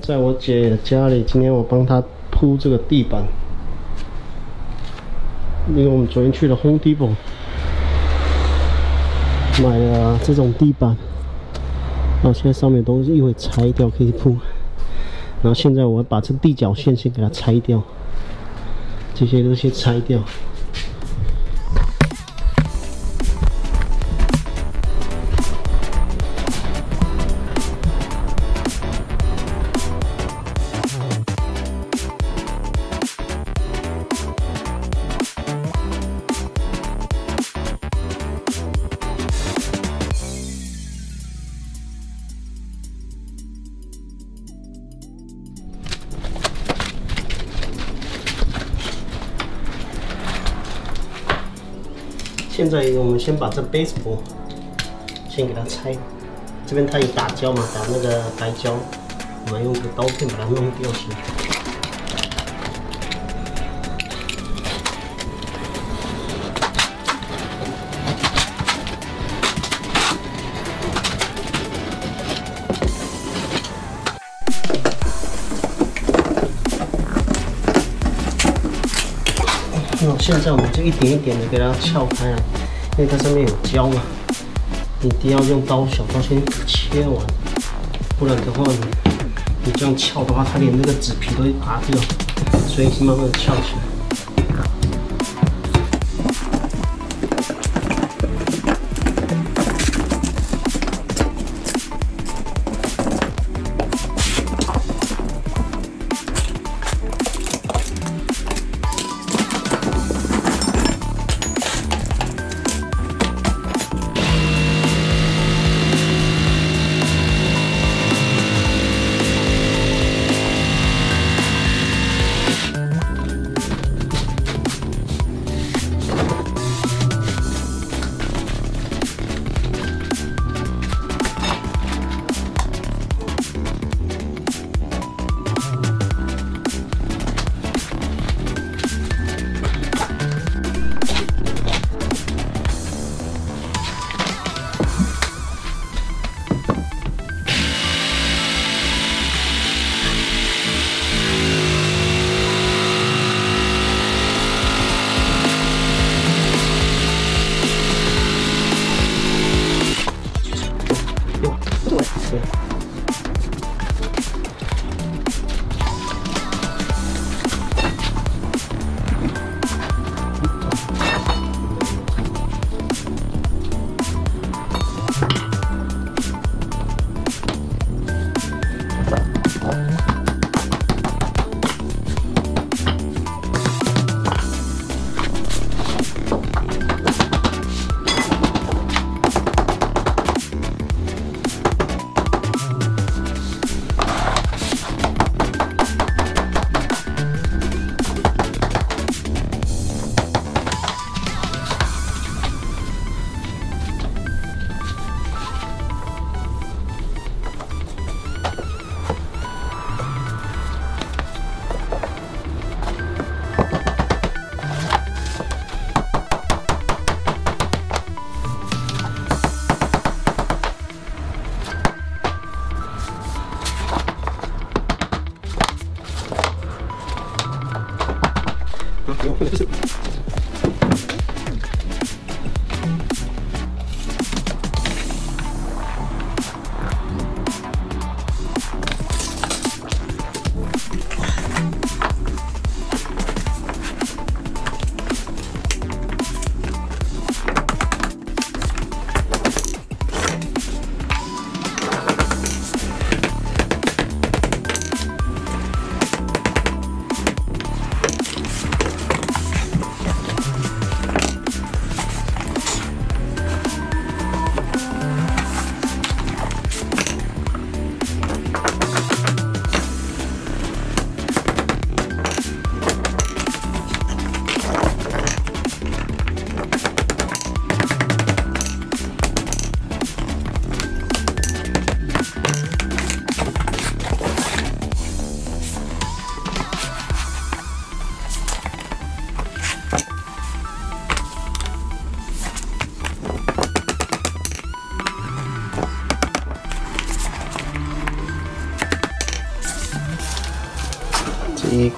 在我姐家里，今天我帮她铺这个地板，因为我们昨天去了 Home Depot， 买了这种地板，然后现在上面的东西一会拆掉可以铺，然后现在我要把这地脚线先给它拆掉，这些都先拆掉。 现在我们先把这 baseboard 先给它拆，这边它有打胶嘛，打那个白胶，我们用这个刀片把它弄掉先。现在我们就一点一点的给它撬开来，因为它上面有胶嘛，你一定要用小刀先切完，不然的话你这样撬的话，它连那个纸皮都会拔掉，所以慢慢的撬起来。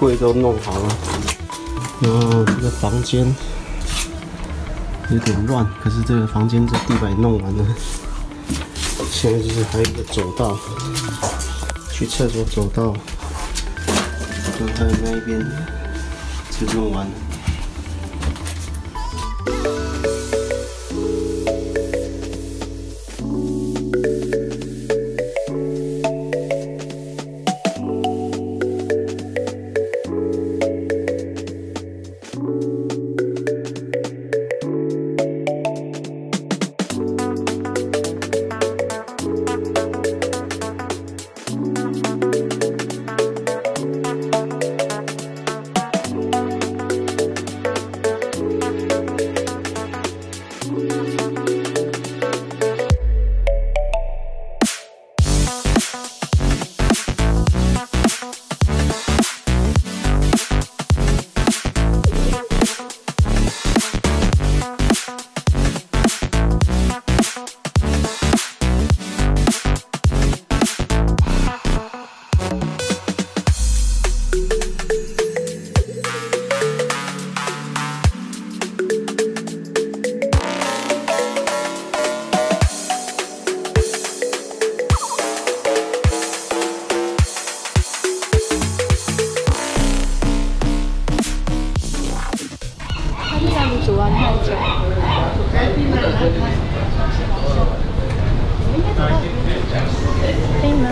柜都弄好了，然后这个房间有点乱，可是这个房间这地板也弄完了。现在就是还有一个走道，去厕所走道，跟还有那一边就弄完了。 煮完太久，可以吗？